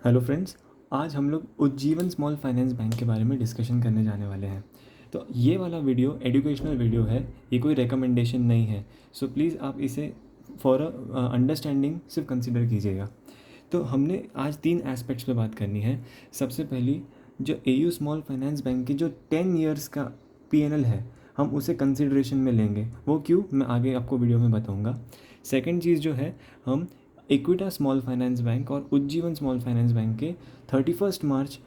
Hello friends, आज हम लोग उज्जीवन स्मॉल फाइनेंस बैंक के बारे में डिस्कशन करने जाने वाले हैं। तो ये वाला वीडियो एजुकेशनल वीडियो है, ये कोई रिकमेंडेशन नहीं है। सो प्लीज़ आप इसे फॉर अंडरस्टैंडिंग सिर्फ कंसिडर कीजिएगा। तो हमने आज 3 एस्पेक्ट्स पे बात करनी है। सबसे पहली, जो एयू स्मॉल फाइनेंस बैंक की जो 10 इयर्स का पीएनएल है, हम उसे कंसिडरेशन में लेंगे। वो क्यों, मैं आगे आपको वीडियो में बताऊंगा। सेकंड चीज़ जो है, हम इक्विटा स्मॉल फाइनेंस बैंक और उज्जीवन स्मॉल फाइनेंस बैंक के 31 मार्च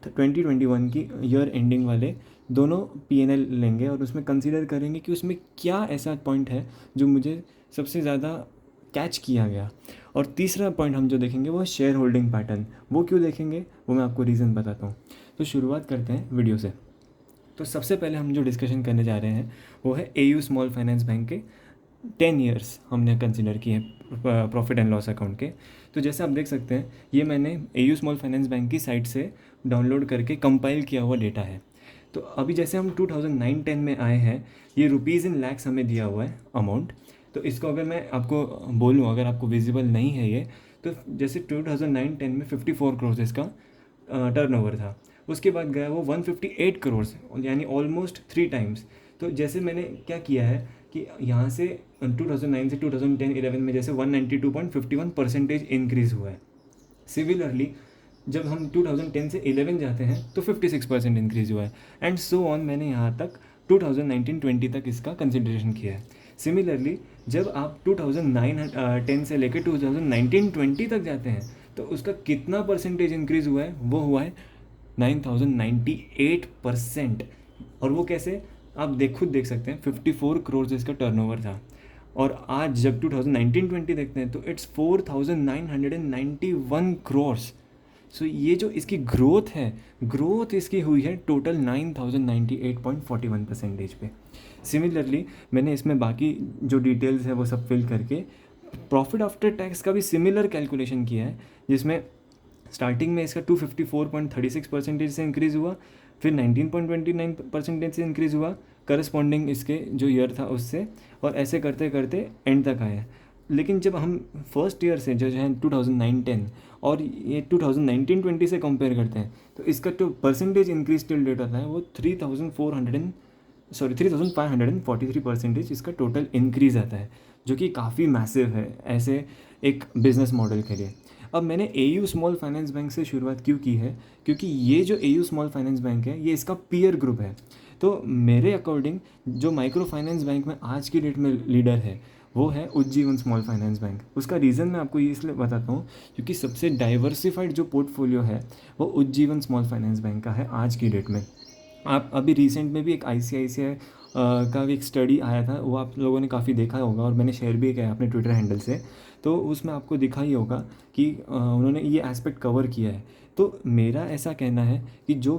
2021 की ईयर एंडिंग वाले दोनों पीएनएल लेंगे और उसमें कंसीडर करेंगे कि उसमें क्या ऐसा पॉइंट है जो मुझे सबसे ज़्यादा कैच किया गया। और तीसरा पॉइंट हम जो देखेंगे वो है शेयर होल्डिंग पैटर्न। वो क्यों देखेंगे, वो मैं आपको रीज़न बताता हूँ। तो शुरुआत करते हैं वीडियो से। तो सबसे पहले हम जो डिस्कशन करने जा रहे हैं वो है एयू स्मॉल फाइनेंस बैंक के 10 इयर्स हमने कंसिडर किए हैं प्रॉफिट एंड लॉस अकाउंट के। तो जैसे आप देख सकते हैं, ये मैंने एयू स्मॉल फाइनेंस बैंक की साइट से डाउनलोड करके कंपाइल किया हुआ डेटा है। तो अभी जैसे हम 2009-10 में आए हैं, ये रुपीज़ इन लैक्स हमें दिया हुआ है अमाउंट। तो इसको अगर मैं आपको बोलूँ, अगर आपको विजिबल नहीं है ये, तो जैसे 2009-10 में 54 करोड़ इसका टर्नओवर था। उसके बाद गया वो 158 करोड़, यानी ऑलमोस्ट 3 टाइम्स। तो जैसे मैंने क्या किया है कि यहाँ से 2009 से 2010-11 में जैसे 192.51% इंक्रीज़ हुआ है। सिमिलरली जब हम 2010 से 11 जाते हैं तो 56% इंक्रीज़ हुआ है, एंड सो ऑन। मैंने यहाँ तक 2019-20 तक इसका कंसिडरेशन किया है। सिमिलरली जब आप 2009-10 से लेकर 2019-20 तक जाते हैं तो उसका कितना परसेंटेज इंक्रीज़ हुआ है, वो हुआ है 9098%। और वो कैसे, आप खुद देख सकते हैं, 54 करोड़ इसका टर्नओवर था। और आज जब 2019-20 देखते हैं तो इट्स 4991 करोड़। सो ये जो इसकी ग्रोथ है, ग्रोथ इसकी हुई है टोटल 9098.41% पे। सिमिलरली मैंने इसमें बाकी जो डिटेल्स है वो सब फिल करके प्रॉफिट आफ्टर टैक्स का भी सिमिलर कैलकुलेशन किया है, जिसमें स्टार्टिंग में इसका 254.36% से इंक्रीज़ हुआ, फिर 19.29% से इंक्रीज़ हुआ करस्पॉन्डिंग इसके जो ईयर था उससे, और ऐसे करते करते एंड तक आया। लेकिन जब हम फर्स्ट ईयर से जो है 2009-10 और ये 2019-20 से कंपेयर करते हैं तो इसका जो परसेंटेज इंक्रीज टिल डेट आता है वो 3543% इसका टोटल इंक्रीज़ आता है, जो कि काफ़ी मैसिव है ऐसे एक बिज़नेस मॉडल के लिए। अब मैंने एयू स्मॉल फाइनेंस बैंक से शुरुआत क्यों की है, क्योंकि ये जो एयू स्मॉल फाइनेंस बैंक है ये इसका पीयर ग्रुप है। तो मेरे अकॉर्डिंग जो माइक्रो फाइनेंस बैंक में आज की डेट में लीडर है वो है उज्जीवन स्मॉल फाइनेंस बैंक। उसका रीज़न मैं आपको ये इसलिए बताता हूँ क्योंकि सबसे डाइवर्सिफाइड जो पोर्टफोलियो है वो उज्जीवन स्मॉल फाइनेंस बैंक का है आज की डेट में। आप अभी रिसेंट में भी एक आईसीआईसीआई का भी एक स्टडी आया था, वो आप लोगों ने काफ़ी देखा होगा और मैंने शेयर भी किया अपने ट्विटर हैंडल से। तो उसमें आपको दिखा ही होगा कि उन्होंने ये एस्पेक्ट कवर किया है। तो मेरा ऐसा कहना है कि जो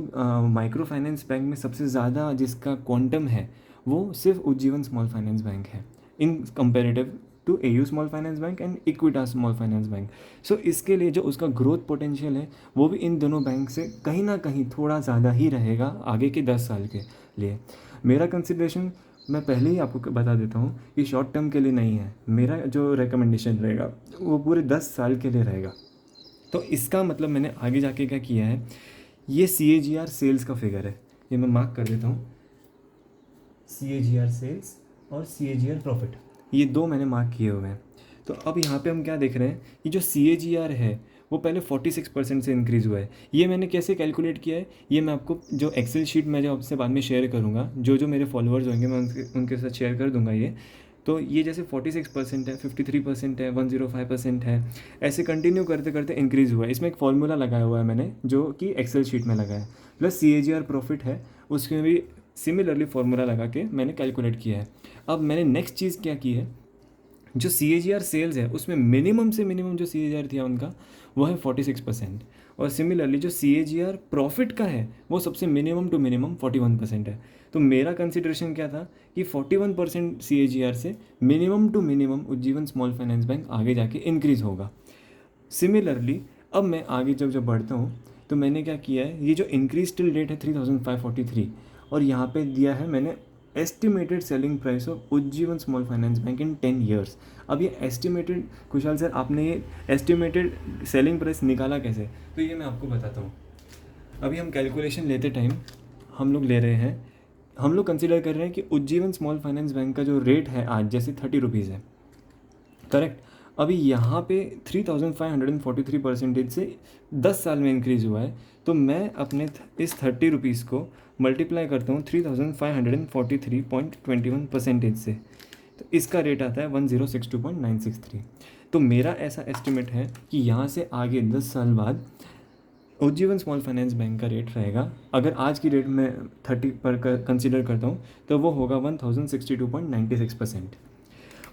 माइक्रो फाइनेंस बैंक में सबसे ज़्यादा जिसका क्वांटम है वो सिर्फ उज्जीवन स्मॉल फाइनेंस बैंक है in comparative to AU small finance bank and Equitas small finance bank. So इसके लिए जो उसका ग्रोथ पोटेंशियल है वो भी इन दोनों बैंक से कहीं ना कहीं थोड़ा ज़्यादा ही रहेगा आगे के 10 साल के लिए। मेरा कंसिडरेशन मैं पहले ही आपको बता देता हूँ कि शॉर्ट टर्म के लिए नहीं है। मेरा जो रिकमेंडेशन रहेगा वो पूरे 10 साल के लिए रहेगा। तो इसका मतलब मैंने आगे जाके क्या किया है, ये CAGR सेल्स का फिगर है, ये मैं मार्क कर देता हूँ। CAGR सेल्स और CAGR प्रॉफिट, ये दो मैंने मार्क किए हुए हैं। तो अब यहाँ पे हम क्या देख रहे हैं कि जो CAGR है वो पहले 46% से इंक्रीज़ हुआ है। ये मैंने कैसे कैलकुलेट किया है, ये मैं आपको जो एक्सेल शीट में जो आपसे बाद में शेयर करूँगा, जो जो मेरे फॉलोअर्स होंगे मैं उनके साथ शेयर कर दूँगा ये। तो ये जैसे 46% है, 53% है, 105% है, ऐसे कंटिन्यू करते करते इंक्रीज़ हुआ है। इसमें एक फॉर्मूला लगाया हुआ है मैंने जो कि एक्सेल शीट में लगा है, प्लस CAGR प्रॉफिट है उसमें भी सिमिलरली फार्मूला लगा के मैंने कैलकुलेट किया है। अब मैंने नेक्स्ट चीज़ क्या की है, जो CAGR सेल्स है उसमें मिनिमम से मिनिमम जो CAGR था उनका वो है 46%, और सिमिलरली जो CAGR प्रॉफिट का है वो सबसे मिनिमम टू मिनिमम 41% है। तो मेरा कंसिडरेशन क्या था कि 41% CAGR से minimum to minimum Ujjivan small finance bank आगे जाके इंक्रीज़ होगा। सिमिलरली अब मैं आगे जब बढ़ता हूँ तो मैंने क्या किया है, ये जो इंक्रीज टिल डेट है 3543, और यहाँ पे दिया है मैंने estimated selling price of Ujjivan small finance bank in 10 years. अब ये एस्टिमेटेड, खुशहाल सर आपने ये एस्टिमेटेड सेलिंग प्राइस निकाला कैसे? तो ये मैं आपको बताता हूँ। अभी हम कैलकुलेशन लेते टाइम हम लोग ले रहे हैं, हम लोग कंसिडर कर रहे हैं कि उज्जीवन स्मॉल फाइनेंस बैंक का जो रेट है आज जैसे 30 रुपीज़ है, करेक्ट। अभी यहाँ पे 3543% से 10 साल में इंक्रीज़ हुआ है, तो मैं अपने इस 30 रुपीज़ को मल्टीप्लाई करता हूँ 3543.21% से, तो इसका रेट आता है 1062.963। तो मेरा ऐसा एस्टिमेट है कि यहाँ से आगे 10 साल बाद उज्जीवन स्मॉल फाइनेंस बैंक का रेट रहेगा, अगर आज की रेट में 30 पर कंसिडर करता हूँ तो वो होगा 1062.96%।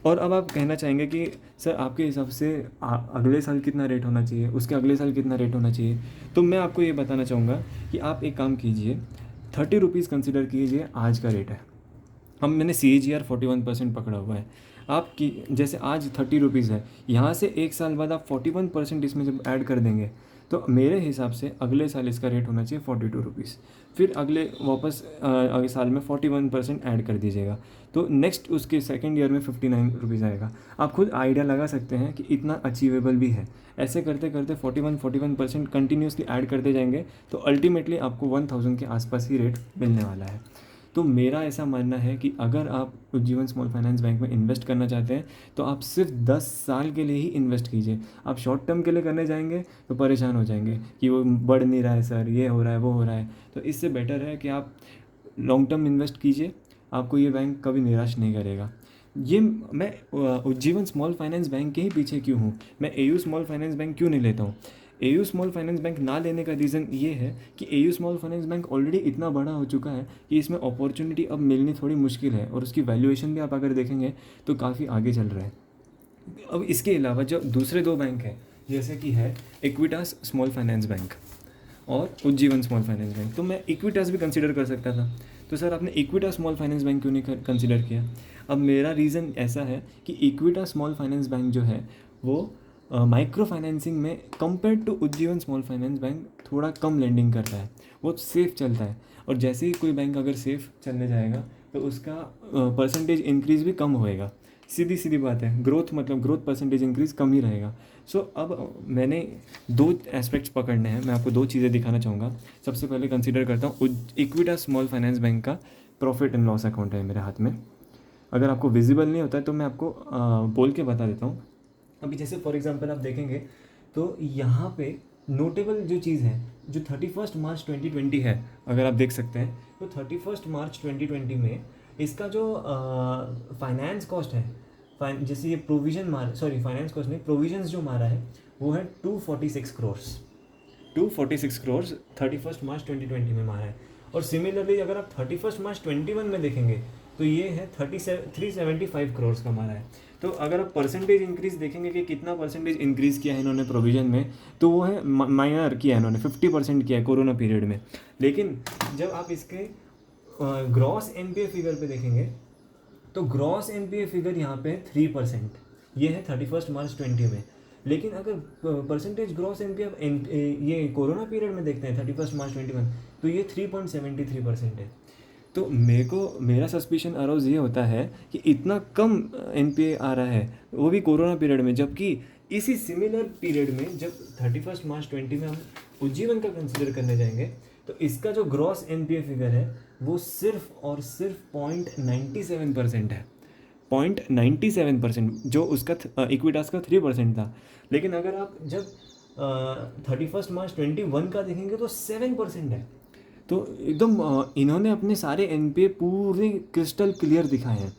और अब आप कहना चाहेंगे कि सर आपके हिसाब से अगले साल कितना रेट होना चाहिए, उसके अगले साल कितना रेट होना चाहिए? तो मैं आपको ये बताना चाहूँगा कि आप एक काम कीजिए, 30 रुपीज़ कंसिडर कीजिए आज का रेट है। मैंने CAGR 41% पकड़ा हुआ है आपकी, जैसे आज 30 रुपीज़ है, यहाँ से एक साल बाद आप 41% इसमें जब ऐड कर देंगे तो मेरे हिसाब से अगले साल इसका रेट होना चाहिए 42 रुपीज़। फिर अगले वापस अगले साल में 41% ऐड कर दीजिएगा, तो नेक्स्ट उसके सेकेंड ईयर में 59 रुपीज़ आएगा। आप खुद आइडिया लगा सकते हैं कि इतना अचीवेबल भी है। ऐसे करते करते 41% कंटिन्यूसली ऐड करते जाएंगे तो अल्टीमेटली आपको 1000 के आसपास ही रेट मिलने वाला है। तो मेरा ऐसा मानना है कि अगर आप उज्जीवन स्मॉल फाइनेंस बैंक में इन्वेस्ट करना चाहते हैं तो आप सिर्फ 10 साल के लिए ही इन्वेस्ट कीजिए। आप शॉर्ट टर्म के लिए करने जाएंगे तो परेशान हो जाएंगे कि वो बढ़ नहीं रहा है सर, ये हो रहा है वो हो रहा है। तो इससे बेटर है कि आप लॉन्ग टर्म इन्वेस्ट कीजिए, आपको ये बैंक कभी निराश नहीं करेगा। ये मैं उज्जीवन स्मॉल फाइनेंस बैंक के ही पीछे क्यों हूँ, मैं AU स्मॉल फाइनेंस बैंक क्यों नहीं लेता हूँ? AU स्मॉल फाइनेंस बैंक ना लेने का रीज़न ये है कि AU small finance bank already इतना बड़ा हो चुका है कि इसमें अपॉर्चुनिटी अब मिलनी थोड़ी मुश्किल है, और उसकी वैल्यूएशन भी आप अगर देखेंगे तो काफ़ी आगे चल रहा है। अब इसके अलावा जो दूसरे दो बैंक हैं, जैसे कि है इक्विटास स्मॉल फाइनेंस बैंक और उज्जीवन स्मॉल फाइनेंस बैंक, तो मैं इक्विटास भी कंसिडर कर सकता था। तो सर आपने इक्विटा स्मॉल फाइनेंस बैंक क्यों नहीं कंसिडर किया? अब मेरा रीज़न ऐसा है कि इक्विटा स्मॉल फाइनेंस बैंक जो है वो माइक्रो फाइनेंसिंग में compare to Ujjivan small finance bank थोड़ा कम लेंडिंग करता है, वो सेफ़ चलता है। और जैसे ही कोई बैंक अगर सेफ़ चलने जाएगा तो उसका परसेंटेज इंक्रीज़ भी कम होएगा। सीधी सीधी बात है, ग्रोथ मतलब ग्रोथ परसेंटेज इंक्रीज़ कम ही रहेगा। सो अब मैंने दो एस्पेक्ट्स पकड़ने हैं, मैं आपको दो चीज़ें दिखाना चाहूँगा। सबसे पहले कंसिडर करता हूँ इक्विटा स्मॉल फाइनेंस बैंक का प्रॉफिट एंड लॉस अकाउंट है मेरे हाथ में। अगर आपको विजिबल नहीं होता है तो मैं आपको बोल के बता देता हूँ। अभी जैसे फॉर एग्जांपल आप देखेंगे तो यहाँ पे नोटेबल जो चीज़ है जो 31 मार्च 2020 है, अगर आप देख सकते हैं तो 31 मार्च 2020 में इसका जो फाइनेंस कॉस्ट है, जैसे ये प्रोविज़न फाइनेंस कॉस्ट नहीं, प्रोविजंस जो मारा है वो है 246 करोड़ 31 मार्च 2020 में मारा है। और सिमिलरली अगर आप 31 मार्च 21 में देखेंगे तो ये है 375 करोड़ का मारा है। तो अगर आप परसेंटेज इंक्रीज़ देखेंगे कि कितना परसेंटेज इंक्रीज़ किया है इन्होंने प्रोविज़न में, तो वो है माइनर किया है इन्होंने, 50% किया है कोरोना पीरियड में। लेकिन जब आप इसके ग्रॉस NPA फिगर पे देखेंगे तो ग्रॉस NPA फिगर यहाँ पे 3%, ये है 31 मार्च 20 में। लेकिन अगर परसेंटेज ग्रॉस NPA ये कोरोना पीरियड में देखते हैं 31 मार्च 21, तो ये 3.73% है। तो मेरा सस्पिशन अराउज ये होता है कि इतना कम NPA आ रहा है, वो भी कोरोना पीरियड में, जबकि इसी सिमिलर पीरियड में जब 31 मार्च 20 में हम उज्जीवन का कंसिडर करने जाएंगे तो इसका जो ग्रॉस NPA फिगर है वो सिर्फ और सिर्फ 0.97% है। 0.97%, जो उसका इक्विटास का 3% था। लेकिन अगर आप जब 31 मार्च 21 का देखेंगे तो 7% है। तो एकदम इन्होंने अपने सारे NPA पूरे क्रिस्टल क्लियर दिखाए हैं,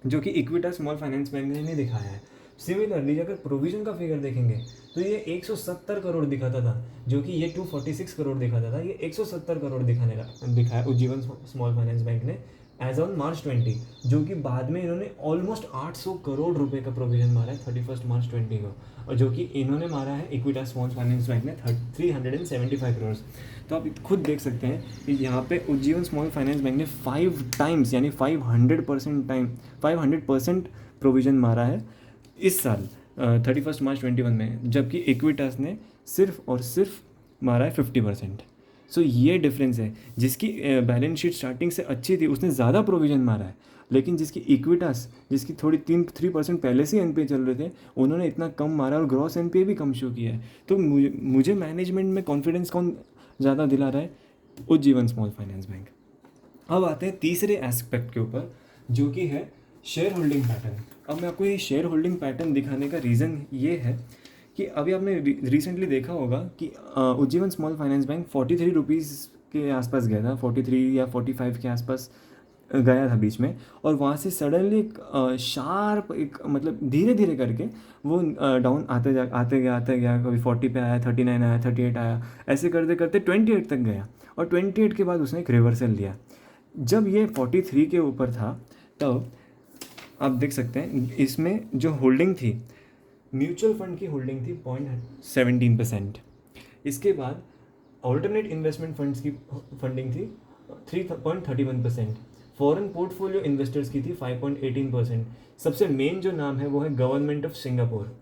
जो कि इक्विटा स्मॉल फाइनेंस बैंक ने नहीं दिखाया है। सिमिलरली अगर प्रोविज़न का फिगर देखेंगे तो ये 170 करोड़ दिखाता था, जो कि ये 246 करोड़ दिखाता था, ये 170 करोड़ दिखाया उज्जीवन स्मॉल फाइनेंस बैंक ने एज ऑन मार्च 20, जो कि बाद में इन्होंने ऑलमोस्ट 800 करोड़ रुपए का प्रोविज़न मारा है 31 मार्च 20 को, और जो कि इन्होंने मारा है इक्विटा स्मॉल फाइनेंस बैंक ने 375 करोड़। तो आप खुद देख सकते हैं कि यहाँ पे उज्जीवन स्मॉल फाइनेंस बैंक ने 5 टाइम्स यानी 500% प्रोविज़न मारा है इस साल 31 मार्च 21 में, जबकि इक्विटास ने सिर्फ और सिर्फ मारा है 50%। सो ये डिफरेंस है। जिसकी बैलेंस शीट स्टार्टिंग से अच्छी थी उसने ज़्यादा प्रोविज़न मारा है, लेकिन जिसकी इक्विटास, जिसकी थोड़ी 3% पहले से एनपीए चल रहे थे, उन्होंने इतना कम मारा और ग्रॉस एनपीए भी कम शो किया है। तो मुझे मैनेजमेंट में कॉन्फिडेंस कौन ज़्यादा दिला रहा है? Ujjivan small finance bank. अब आते हैं तीसरे एस्पेक्ट के ऊपर, जो कि है शेयर होल्डिंग पैटर्न। अब मैं आपको ये शेयर होल्डिंग पैटर्न दिखाने का रीज़न ये है कि अभी आपने रिसेंटली देखा होगा कि Ujjivan small finance bank 43 rupees के आसपास गया था, 43 या 45 के आसपास गया था बीच में, और वहाँ से सडनली एक शार्प एक मतलब धीरे धीरे करके वो डाउन आते गया, कभी 40 पे आया, 39 आया, 38 आया, ऐसे करते करते 28 तक गया, और 28 के बाद उसने एक रिवर्सल लिया। जब ये 43 के ऊपर था तब आप देख सकते हैं इसमें जो होल्डिंग थी, म्यूचुअल फंड की होल्डिंग थी 0.17%। इसके बाद ऑल्टरनेट इन्वेस्टमेंट फंड्स की फंडिंग थी 3.31%। फॉरेन पोर्टफोलियो इन्वेस्टर्स की थी 5.18%। सबसे मेन जो नाम है वो है government of Singapore.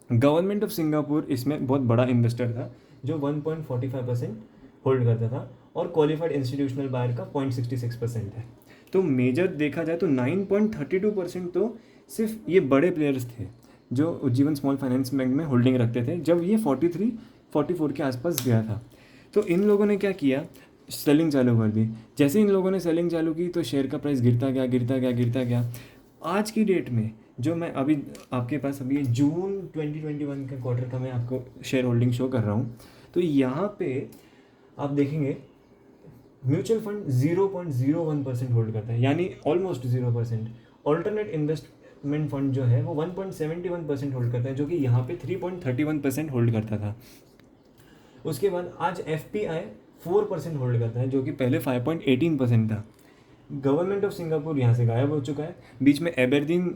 Government of Singapore इसमें बहुत बड़ा इन्वेस्टर था जो 1.45% होल्ड करता था, और क्वालिफाइड इंस्टीट्यूशनल बायर का 0.66% है। तो मेजर देखा जाए तो 9.32% तो सिर्फ ये बड़े प्लेयर्स थे जो उज्जीवन स्मॉल फाइनेंस बैंक में होल्डिंग रखते थे जब ये 44 के आसपास गया था। तो इन लोगों ने क्या किया, सेलिंग चालू कर दी। जैसे इन लोगों ने सेलिंग चालू की तो शेयर का प्राइस गिरता गया। आज की डेट में जो मैं अभी आपके पास अभी जून 2021 का क्वार्टर का मैं आपको शेयर होल्डिंग शो कर रहा हूँ, तो यहाँ पे आप देखेंगे म्यूचुअल फंड 0.01% होल्ड करता है, यानी ऑलमोस्ट 0%। ऑल्टरनेट इन्वेस्टमेंट फंड जो है वो 1.71% होल्ड करता है, जो कि यहाँ पे 3.31% होल्ड करता था। उसके बाद आज FPI 4% होल्ड करता है, जो कि पहले 5.18% था। गवर्नमेंट ऑफ सिंगापुर यहाँ से गायब हो चुका है। बीच में एबरदीन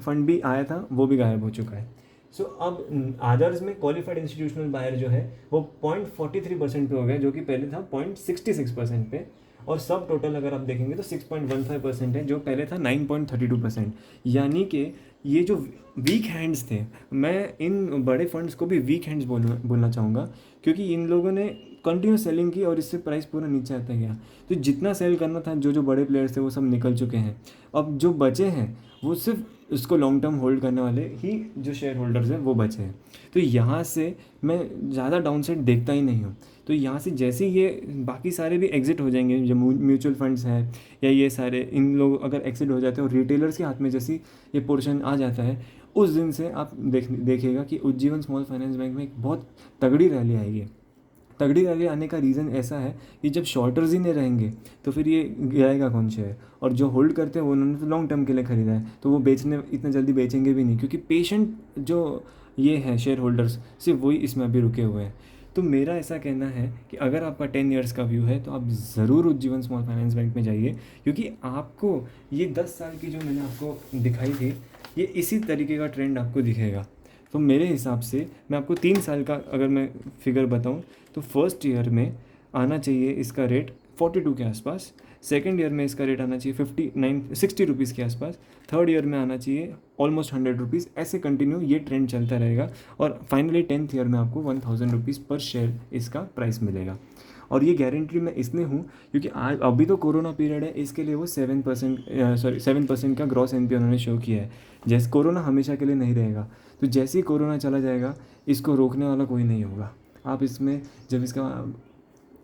फंड भी आया था, वो भी गायब हो चुका है। सो अब अदर्स में क्वालिफाइड इंस्टीट्यूशनल बायर जो है वो 0.43% पे हो गया, जो कि पहले था 0.66% पे। और सब टोटल अगर आप देखेंगे तो 6.15% है, जो पहले था 9.32%। यानी कि ये जो वीक हैंड्स थे, मैं इन बड़े फंड्स को भी वीक हैंड्स बोलना चाहूँगा, क्योंकि इन लोगों ने कंटिन्यू सेलिंग की और इससे प्राइस पूरा नीचे आता गया। तो जितना सेल करना था, जो बड़े प्लेयर्स थे वो सब निकल चुके हैं। अब जो बचे हैं वो सिर्फ इसको लॉन्ग टर्म होल्ड करने वाले ही जो शेयर होल्डर्स हैं वो बचे हैं। तो यहाँ से मैं ज़्यादा डाउनसाइड देखता ही नहीं हूँ। तो यहाँ से जैसे ये बाकी सारे भी एग्जिट हो जाएंगे, जो म्यूचुअल फंड्स हैं या ये सारे, इन लोग अगर एग्जिट हो जाते हैं और रिटेलर्स के हाथ में जैसी ये पोर्शन आ जाता है, उस दिन से आप देखिएगा कि उज्जीवन स्मॉल फाइनेंस बैंक में एक बहुत तगड़ी रैली आएगी। तगड़ी रैली आने का रीज़न ऐसा है कि जब शॉर्टर्स ही नहीं रहेंगे तो फिर ये गिराएगा कौन शेयर, और जो होल्ड करते हैं वो उन्होंने तो लॉन्ग टर्म के लिए ख़रीदा है, तो वो बेचने इतना जल्दी बेचेंगे भी नहीं, क्योंकि पेशेंट जो ये है शेयर होल्डर्स सिर्फ वही इसमें अभी रुके हुए हैं। तो मेरा ऐसा कहना है कि अगर आपका 10 ईयर्स का व्यू है तो आप ज़रूर उज्जीवन स्मॉल फाइनेंस बैंक में जाइए, क्योंकि आपको ये 10 साल की जो मैंने आपको दिखाई थी, ये इसी तरीके का ट्रेंड आपको दिखेगा। तो मेरे हिसाब से मैं आपको 3 साल का अगर मैं फिगर बताऊं तो फर्स्ट ईयर में आना चाहिए इसका रेट 42 के आसपास, सेकंड ईयर में इसका रेट आना चाहिए 60 रुपीज़ के आसपास, थर्ड ईयर में आना चाहिए ऑलमोस्ट 100 रुपीज़। ऐसे कंटिन्यू ये ट्रेंड चलता रहेगा, और फाइनली 10th ईयर में आपको 1000 रुपीज़ पर शेयर इसका प्राइस मिलेगा। और ये गारंटी मैं इसलिए हूँ क्योंकि आज अभी तो कोरोना पीरियड है, इसके लिए वो 7% का ग्रॉस एनपीए उन्होंने शो किया है। जैसे कोरोना हमेशा के लिए नहीं रहेगा, तो जैसे ही कोरोना चला जाएगा इसको रोकने वाला कोई नहीं होगा। आप इसमें जब इसका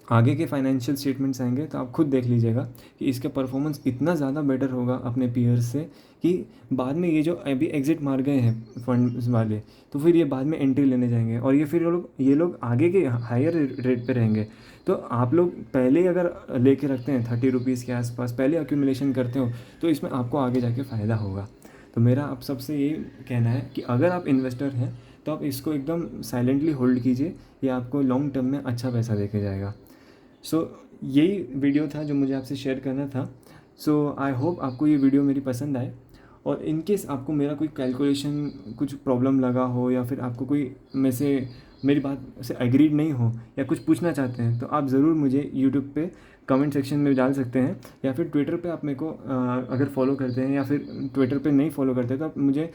आगे के फाइनेंशियल स्टेटमेंट्स आएंगे तो आप खुद देख लीजिएगा कि इसका परफॉर्मेंस इतना ज़्यादा बेटर होगा अपने पीयर्स से कि बाद में ये जो अभी एग्जिट मार गए हैं फंड वाले, तो फिर ये बाद में एंट्री लेने जाएंगे, और ये लोग आगे के हायर रेट पे रहेंगे। तो आप लोग पहले अगर लेके रखते हैं 30 रुपीज़ के आसपास, पहले अक्यूमुलेशन करते हो, तो इसमें आपको आगे जाके फ़ायदा होगा। तो मेरा आप सबसे यही कहना है कि अगर आप इन्वेस्टर हैं तो आप इसको एकदम साइलेंटली होल्ड कीजिए, ये आपको लॉन्ग टर्म में अच्छा पैसा देके जाएगा। सो यही वीडियो था जो मुझे आपसे शेयर करना था। सो आई होप आपको ये वीडियो मेरी पसंद आए, और इन केस आपको मेरा कोई कैलकुलेशन कुछ प्रॉब्लम लगा हो, या फिर आपको कोई मेरी बात से एग्रीड नहीं हो, या कुछ पूछना चाहते हैं, तो आप ज़रूर मुझे यूट्यूब पे कमेंट सेक्शन में डाल सकते हैं, या फिर ट्विटर पे आप मेरे को अगर फॉलो करते हैं, या फिर ट्विटर पे नहीं फॉलो करते तो आप मुझे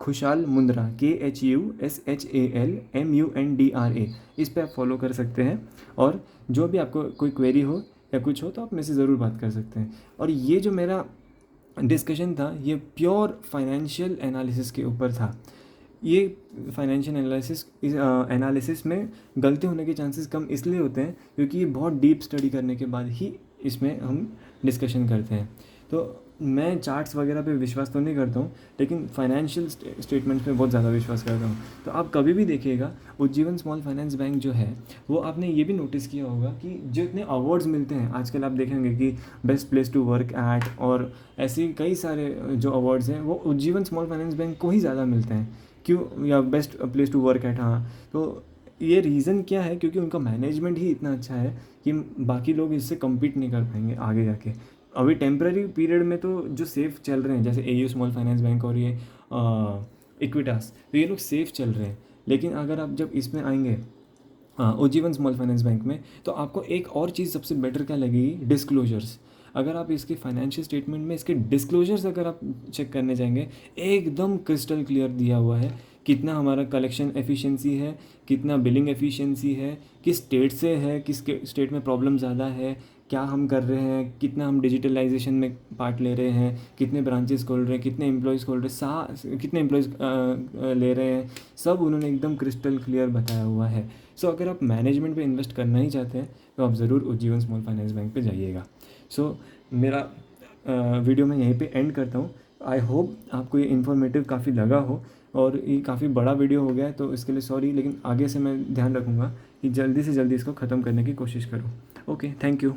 खुशहाल मुंद्रा, KHUSHALMUNDRA, इस पे आप फॉलो कर सकते हैं। और जो भी आपको कोई क्वेरी हो या कुछ हो तो आप मेरे से ज़रूर बात कर सकते हैं। और ये जो मेरा डिस्कशन था ये प्योर फाइनेंशियल एनालिसिस के ऊपर था। ये फाइनेंशियल एनालिसिस में गलती होने के चांसेस कम इसलिए होते हैं क्योंकि ये बहुत डीप स्टडी करने के बाद ही इसमें हम डिस्कशन करते हैं। तो मैं चार्ट्स वगैरह पे विश्वास तो नहीं करता हूँ, लेकिन फाइनेंशियल स्टेटमेंट्स पे बहुत ज़्यादा विश्वास करता हूँ। तो आप कभी भी देखिएगा उज्जीवन स्मॉल फाइनेंस बैंक जो है वो आपने ये भी नोटिस किया होगा कि जो इतने अवार्ड्स मिलते हैं आजकल, आप देखेंगे कि best place to work at और ऐसे कई सारे जो अवार्ड्स हैं वो उज्जीवन स्मॉल फाइनेंस बैंक को ही ज़्यादा मिलते हैं। क्यों? या best place to work at, हाँ। तो ये रीज़न क्या है? क्योंकि उनका मैनेजमेंट ही इतना अच्छा है कि बाकी लोग इससे कम्पीट नहीं कर पाएंगे आगे जाके। अभी टेम्प्रेरी पीरियड में तो जो सेफ़ चल रहे हैं जैसे एयू स्मॉल फाइनेंस बैंक और ये इक्विटास, तो ये लोग सेफ़ चल रहे हैं। लेकिन अगर आप जब इसमें आएंगे उज्जीवन स्मॉल फाइनेंस बैंक में, तो आपको एक और चीज़ सबसे बेटर क्या लगेगी? डिस्क्लोजर्स। अगर आप इसके फाइनेंशियल स्टेटमेंट में इसके डिस्क्लोजर्स अगर आप चेक करने जाएंगे, एकदम क्रिस्टल क्लियर दिया हुआ है कितना हमारा कलेक्शन एफिशिएंसी है, कितना बिलिंग एफिशिएंसी है, किस स्टेट से है, किस स्टेट में प्रॉब्लम ज़्यादा है, क्या हम कर रहे हैं, कितना हम डिजिटलाइजेशन में पार्ट ले रहे हैं, कितने ब्रांचेस खोल रहे हैं, कितने एम्प्लॉयज़ खोल रहे हैं, कितने एम्प्लॉयज़ ले रहे हैं, सब उन्होंने एकदम क्रिस्टल क्लियर बताया हुआ है। सो अगर आप मैनेजमेंट पे इन्वेस्ट करना ही चाहते हैं तो आप ज़रूर उज्जीवन स्मॉल फाइनेंस बैंक पे जाइएगा। सो मेरा वीडियो मैं यहीं पे एंड करता हूँ। आई होप आपको ये इन्फॉर्मेटिव काफ़ी लगा हो, और ये काफ़ी बड़ा वीडियो हो गया है तो इसके लिए सॉरी, लेकिन आगे से मैं ध्यान रखूँगा कि जल्दी से जल्दी इसको ख़त्म करने की कोशिश करूँ। Okay, thank you.